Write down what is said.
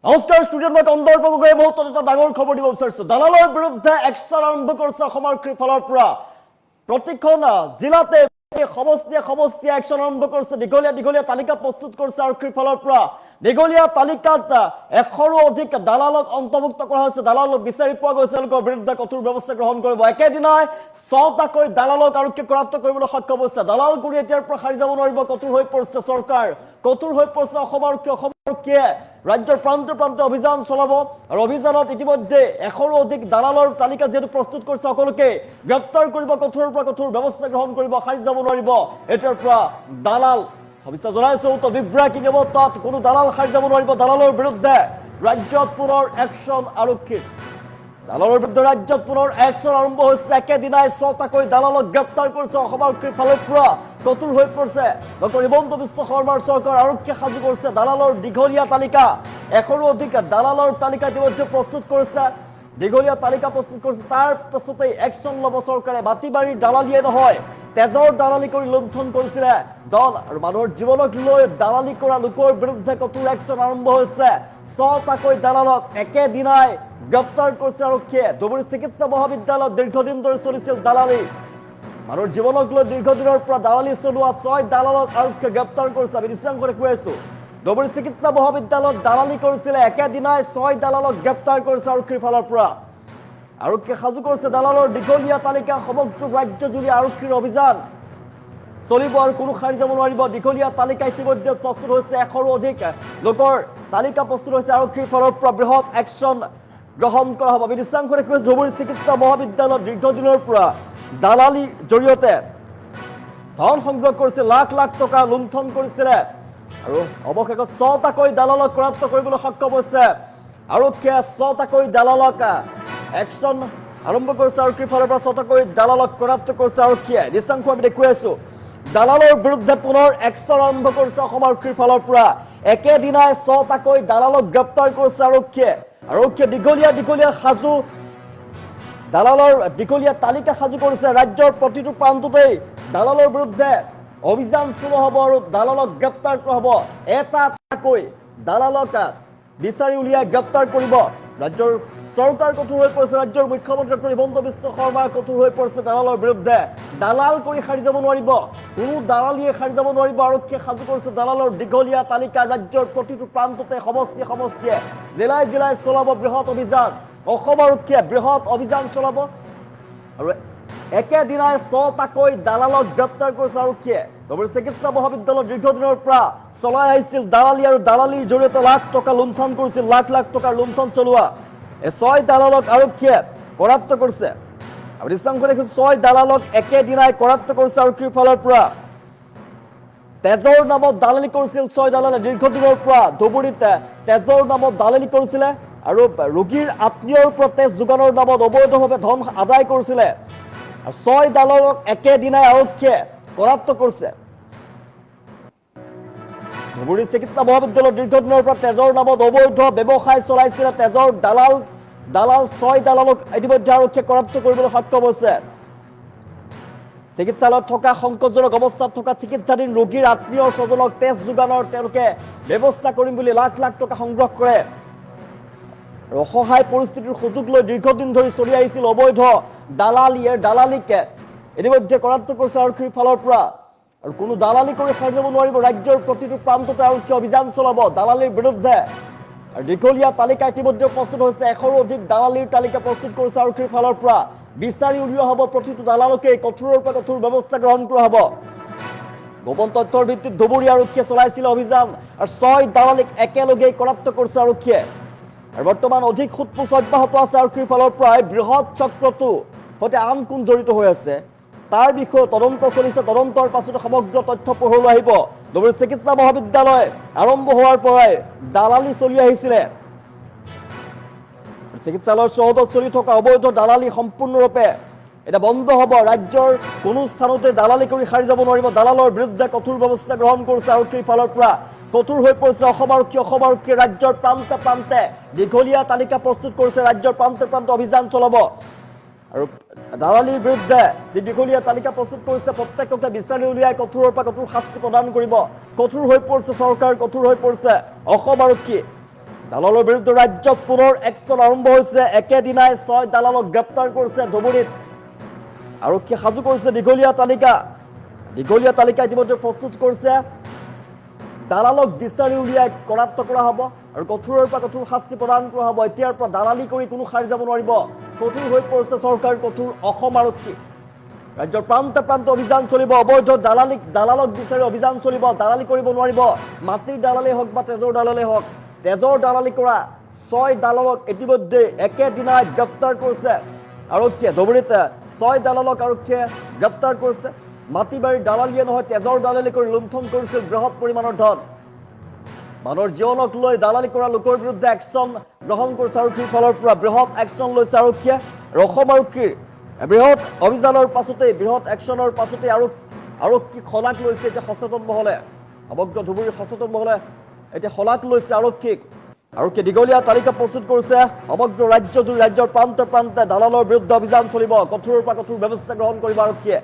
নমস্কাৰ ষ্টুডিঅ'ত মই কন্দৰ্প গগৈয়ে মুহূৰ্তত এটা ডাঙৰ খবৰ দিব বিচাৰিছো। দালালৰ বিৰুদ্ধে একশ্যন আৰম্ভ কৰিছে অসম আৰক্ষীৰ ফালৰ পৰা। প্ৰতিখন জিলাতে সমষ্টিয়ে একশ্যন আৰম্ভ কৰিছে। দীঘলীয়া তালিকা প্ৰস্তুত কৰিছে আৰক্ষীৰ ফালৰ পৰা। দীঘলীয়া তালিকাত 100ৰো অধিক দালালক অন্তৰ্ভুক্ত কৰা হৈছে। দালালক বিচাৰি পোৱা গৈছে, তেওঁলোকৰ বিৰুদ্ধে কঠোৰ ব্যৱস্থা গ্ৰহণ কৰিব। একেদিনাই 6টাকৈ দালালক আৰক্ষীয়ে কৰায়ত্ব কৰিবলৈ সক্ষম হৈছে। দালাল কৰি এতিয়াৰ পৰা সাৰি যাব নোৱাৰিব। কঠোৰ হৈ পৰিছে চৰকাৰ, কঠোৰ হৈ পৰিছে অসম আৰক্ষীয়ে ৰাজ্যৰ প্ৰান্তে প্ৰান্তে অভিযান চলাব। আৰু অভিযানত ইতিমধ্যে 100ৰো অধিক দালালৰ তালিকা যেহেতু প্ৰস্তুত কৰিছে, সকলোকে গ্ৰেপ্তাৰ কৰিব, কঠোৰৰ পৰা কঠোৰ ব্যৱস্থা গ্ৰহণ কৰিব। সাৰি যাব নোৱাৰিব এতিয়াৰ পৰা দালাল। অৱশ্যে জনাইছো তো বিভ্ৰান্তি অৱস্থাত কোনো দালাল সাৰি যাব নোৱাৰিব। দালালৰ বিৰুদ্ধে ৰাজ্যত পুনৰ একশ্যন আৰক্ষীৰ। দালালৰ বিৰুদ্ধে ৰাজ্যত পুনৰ একশ্যন আৰম্ভ হৈছে। একেদিনাই 6টাকৈ দালালক গ্ৰেপ্তাৰ কৰিছে অসম আৰক্ষীৰ ফালৰ পৰা। কঠোৰ হৈ পৰিছে ডক্টৰ হিমন্ত বিশ্ব শৰ্মাৰ চৰকাৰ। আৰক্ষীয়ে সাজু কৰিছে দালালৰ দীঘলীয়া তালিকা। 100ৰো অধিক দালালৰ তালিকা ইতিমধ্যে প্ৰস্তুত কৰিছে। দীঘলীয়া তালিকা প্ৰস্তুত কৰিছে, তাৰ পাছতেই একশ্যন ল'ব চৰকাৰে। মাটি বাৰীৰ দালালিয়ে নহয়, তেজৰ দালালি কৰি লুণ্ঠন কৰিছিলে দল আৰু মানুহৰ জীৱনক লৈ দালালি কৰা লোকৰ বিৰুদ্ধে কঠোৰ একশ্যন আৰম্ভ হৈছে। 6টাকৈ দালালক একেদিনাই গ্ৰেপ্তাৰ কৰিছে আৰক্ষীয়ে। ধুবুৰী চিকিৎসা মহাবিদ্যালয়ত দীৰ্ঘদিন ধৰি চলিছিল দালালি। মানুহৰ জীৱনক লৈ দীৰ্ঘদিনৰ পৰা দালালি চলোৱা 6 দালালক আৰক্ষীয়ে গ্ৰেপ্তাৰ কৰিছে। আমি নিশ্চয় কৈ আছো, ধুবুৰী চিকিৎসা মহাবিদ্যালয়ত দালালি কৰিছিলে। একেদিনাই 6 দালালক গ্ৰেপ্তাৰ কৰিছে আৰক্ষীৰ ফালৰ পৰা। আৰক্ষীয়ে সাজু কৰিছে দালালৰ দীঘলীয়া তালিকা। সমগ্ৰ ৰাজ্যজুৰি আৰক্ষীৰ অভিযান চলিব আৰু কোনো সাৰি যাব নোৱাৰিব। দীঘলীয়া তালিকা ইতিমধ্যে প্ৰস্তুত হৈছে। 100ৰো অধিক লোকৰ তালিকা প্ৰস্তুত হৈছে। আৰক্ষীৰ ফালৰ পৰা বৃহৎ একশ্যন গ্ৰহণ কৰা হ'ব। আমি নিশ্চয় ধুবুৰী চিকিৎসা মহাবিদ্যালয়ত দীৰ্ঘদিনৰ পৰা দালালিৰ জৰিয়তে ধন সংগ্ৰহ কৰিছিল, লাখ লাখ টকা লুণ্ঠন কৰিছিলে আৰু অৱশেষত 6টাকৈ দালালক কৰায়ত্ব কৰিবলৈ সক্ষম হৈছে আৰক্ষীয়ে। 6টাকৈ দালালক একশ্যন আৰম্ভ কৰিছে আৰক্ষীৰ ফালৰ পৰা। 6টাকৈ দালালক কৰায়ত্ব কৰিছে আৰক্ষীয়ে। নিশ্চয় আমি দেখুৱাই আছো দালালৰ বিৰুদ্ধে পুনৰ একশ্যন আৰম্ভ কৰিছে অসম আৰক্ষীৰ ফালৰ পৰা। একেদিনাই 6টাকৈ দালালক গ্ৰেপ্তাৰ কৰিছে আৰক্ষীয়ে। আৰক্ষীয়ে দীঘলীয়া সাজু দালালৰ দীঘলীয়া তালিকা সাজু কৰিছে। ৰাজ্যৰ প্ৰতিটো প্ৰান্ততেই দালালৰ বিৰুদ্ধে অভিযান চলোৱা হ'ব আৰু দালালক গ্ৰেপ্তাৰ কৰা হ'ব। এটাকৈ দালালক বিচাৰি উলিয়াই গ্ৰেপ্তাৰ কৰিব ৰাজ্যৰ চৰকাৰ। কঠোৰ হৈ পৰিছে ৰাজ্যৰ মুখ্যমন্ত্ৰী ডক্টৰ হিমন্ত বিশ্ব শৰ্মা। কঠোৰ হৈ পৰিছে দালালৰ বিৰুদ্ধে। দালাল কৰি সাৰি যাব নোৱাৰিব, কোনো দালালিয়ে সাৰি যাব নোৱাৰিব। আৰক্ষীয়ে সাজু কৰিছে দালালৰ দীঘলীয়া তালিকা। ৰাজ্যৰ প্ৰতিটো প্ৰান্ততে সমষ্টিয়ে জিলাই চলাব বৃহৎ অভিযান। অসম আৰক্ষীয়ে বৃহৎ অভিযান চলাব আৰু একেদিনাই 6টাকৈ দালালক গ্ৰেপ্তাৰ কৰিছে আৰক্ষীয়ে। ধুবুৰী চিকিৎসা মহাবিদ্যালয়ত দীৰ্ঘদিনৰ পৰা চলাই আহিছিল দালালি আৰু দালালিৰ জৰিয়তে লাখ টকা লুণ্ঠন কৰিছিল, লাখ টকাৰ লুণ্ঠন চলোৱা এই 6 দালালক আৰক্ষীয়ে কৰায়ত্ব কৰিছে। আমি নিশ্চয় দেখিছো 6 দালালক একেদিনাই কৰায়ত্ব কৰিছে আৰক্ষীৰ ফালৰ পৰা। তেজৰ নামত দালালি কৰিছিল 6 দালালে। দীৰ্ঘদিনৰ পৰা ধুবুৰীত তেজৰ নামত দালালি কৰিছিলে আৰু ৰোগীৰ আত্মীয়ৰ পৰা তেজ যোগানৰ নামত অবৈধভাৱে ধন আদায় কৰিছিলে। 6 দালালক একেদিনাই আৰক্ষীয়ে কৰায়ত্ব কৰিছে। ধুবুৰী চিকিৎসা মহাবিদ্যালয়ত দীৰ্ঘদিনৰ পৰা তেজৰ নামত অবৈধ ব্যৱসায় চলাইছিলে তেজৰ দালাল 6 দালালক ইতিমধ্যে আৰক্ষীয়ে কৰায়ত্ব কৰিবলৈ সক্ষম হৈছে। চিকিৎসালয়ত থকা সংকটজনক অৱস্থাত থকা চিকিৎসাধীন ৰোগীৰ আত্মীয় স্বজনক তেজ যোগানৰ তেওঁলোকে ব্যৱস্থা কৰিম বুলি লাখ টকা সংগ্ৰহ কৰে। অসহায় পৰিস্থিতিৰ সুযোগ লৈ দীৰ্ঘদিন ধৰি চলি আহিছিল অবৈধ দালালিক ইতিমধ্যে কৰায়ত্ব কৰিছে আৰক্ষীৰ ফালৰ পৰা। আৰু কোনো দালালি কৰি সাৰি যাব নোৱাৰিব। ৰাজ্যৰ প্ৰতিটো প্ৰান্ততে আৰক্ষীয়ে অভিযান চলাব দালালিৰ বিৰুদ্ধে। আৰু দীঘলীয়া তালিকা ইতিমধ্যে প্ৰস্তুত হৈছে। 100ৰো অধিক দালালিৰ তালিকা প্ৰস্তুত কৰিছে আৰক্ষীৰ ফালৰ পৰা। বিচাৰি উলিওৱা হ'ব প্ৰতিটো দালালকে। কঠোৰৰ পৰা কঠোৰ ব্যৱস্থা গ্ৰহণ কৰা হ'ব। গোপন তথ্যৰ ভিত্তিত ধুবুৰী আৰক্ষীয়ে চলাইছিল অভিযান আৰু 6 দালালিক একেলগে কৰায়ত্ব কৰিছে আৰক্ষীয়ে। আৰু বৰ্তমান অধিক সোধপোছ অব্যাহত আছে আৰক্ষীৰ ফালৰ পৰা। বৃহৎ চক্ৰটো সৈতে আন কোন জড়িত হৈ আছে তাৰ বিষয়ে তদন্ত চলিছে। তদন্তৰ পাছতে সমগ্ৰ তথ্য পোহৰলৈ আহিব। ধুবুৰী চিকিৎসা মহাবিদ্যালয় আৰম্ভ হোৱাৰ পৰাই দালালি চলি আহিছিলে। চিকিৎসালয়ৰ চৌহদত চলি থকা অবৈধ দালালি সম্পূৰ্ণৰূপে এটা বন্ধ হ'ব। ৰাজ্যৰ কোনো স্থানতে দালালি কৰি সাৰি যাব নোৱাৰিব। দালালৰ বিৰুদ্ধে কঠোৰ ব্যৱস্থা গ্ৰহণ কৰিছে আৰক্ষীৰ ফালৰ পৰা। কঠোৰ হৈ পৰিছে অসম আৰক্ষী। ৰাজ্যৰ প্ৰান্তে দীঘলীয়া তালিকা প্ৰস্তুত কৰিছে। ৰাজ্যৰ প্ৰান্তে অভিযান চলাব আৰু দালালিৰ বিৰুদ্ধে যি দীঘলীয়া তালিকা প্ৰস্তুত কৰিছে প্ৰত্যেককে বিচাৰি উলিয়াই কঠোৰৰ পৰা কঠোৰ শাস্তি প্ৰদান কৰিব। কঠোৰ হৈ পৰিছে চৰকাৰ, কঠোৰ হৈ পৰিছে অসম আৰক্ষী। দালালৰ বিৰুদ্ধে ৰাজ্যত পুনৰ একশ্যন আৰম্ভ হৈছে একেদিনাই 6 দালালক গ্ৰেপ্তাৰ কৰিছে ধুবুৰীত আৰক্ষীয়ে সাজু কৰিছে দীঘলীয়া তালিকা ইতিমধ্যে প্ৰস্তুত কৰিছে দালালক বিচাৰি উলিয়াই কৰায়ত্ব কৰা হ'ব আৰু কঠোৰৰ পৰা কঠোৰ শাস্তি প্ৰদান কৰা হ'ব এতিয়াৰ পৰা দালালি কৰি কোনো সাৰি যাব নোৱাৰিব কঠোৰ হৈ পৰিছে চৰকাৰ কঠোৰ অসম আৰক্ষী ৰাজ্যৰ প্ৰান্তে প্ৰান্তে অভিযান চলিব অবৈধ দালালক বিচাৰি অভিযান চলিব দালালি কৰিব নোৱাৰিব মাটিৰ দালালেই হওক বা তেজৰ দালালেই হওক তেজৰ দালালি কৰা 6 দালালক ইতিমধ্যে একেদিনাই গ্ৰেপ্তাৰ কৰিছে আৰক্ষীয়ে ধুবুৰীত 6 দালালক আৰক্ষীয়ে গ্ৰেপ্তাৰ কৰিছে মাটি বাৰীৰ দালালিয়ে নহয় তেজৰ দালালি কৰি লুণ্ঠন কৰিছিল বৃহৎ পৰিমাণৰ ধন মানুহৰ জীৱনক লৈ দালালি কৰা লোকৰ বিৰুদ্ধে একশ্যন গ্ৰহণ কৰিছে আৰক্ষীৰ ফালৰ পৰা বৃহৎ একশ্যন লৈছে আৰক্ষীয়ে আৰু অসম আৰক্ষীৰ বৃহৎ অভিযানৰ পাছতে বৃহৎ একশ্যনৰ পাছতে আৰক্ষী শলাগ লৈছে এতিয়া সচেতন মহলে সমগ্ৰ ধুবুৰীৰ সচেতন মহলে এতিয়া শলাগ লৈছে আৰক্ষীয়ে দীঘলীয়া তালিকা প্ৰস্তুত কৰিছে সমগ্ৰ ৰাজ্যৰ প্ৰান্তে প্ৰান্তে দালালৰ বিৰুদ্ধে অভিযান চলিব কঠোৰৰ পৰা কঠোৰ ব্যৱস্থা গ্ৰহণ কৰিব আৰক্ষীয়ে